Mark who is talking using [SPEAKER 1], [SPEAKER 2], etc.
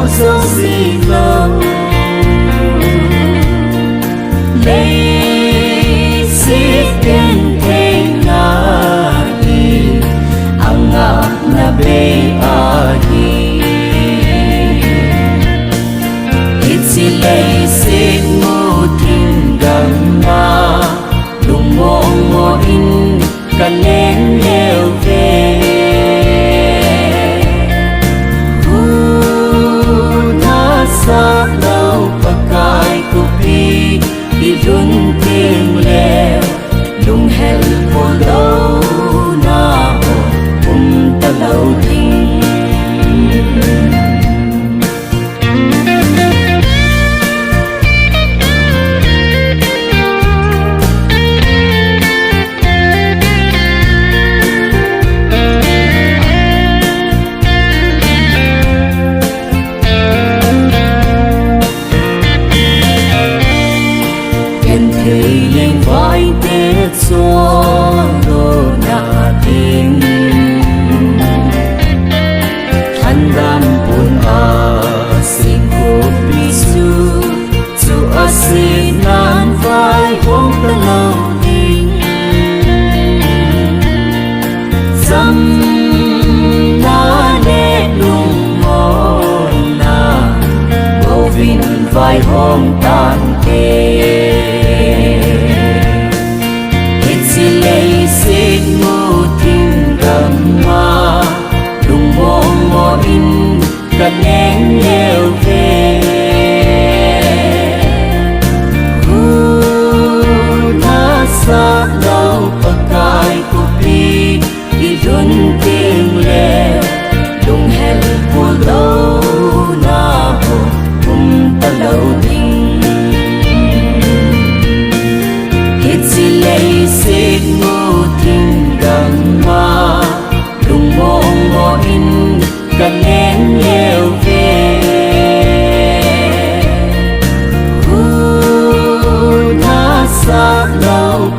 [SPEAKER 1] dấu gì lâu lấy xích tên thế ngà đi ang na be ahi itsi lấy xích mu thiên đầm ma lùng mong mò in cần nén leo về sa lâu pakai kupi di run tim leo lung hel po lâu na ho ta lâu ting lên vai tết gió lô na tình thanh đam buồn xin cô bisu dù xin nan vai hông ta lâu tình dâm na nét lung mòn na vô vinh vai hông tan tê lấy xích mù thiên đầm ma lùng mong mò in cần nén leo về na sa lâu pakai kupi di run tim leo lung hel po lâu na ho ta lâu tình itsi lấy xích mu thiên đầm ma lùng mong mò in cần nén leo về na sa lâu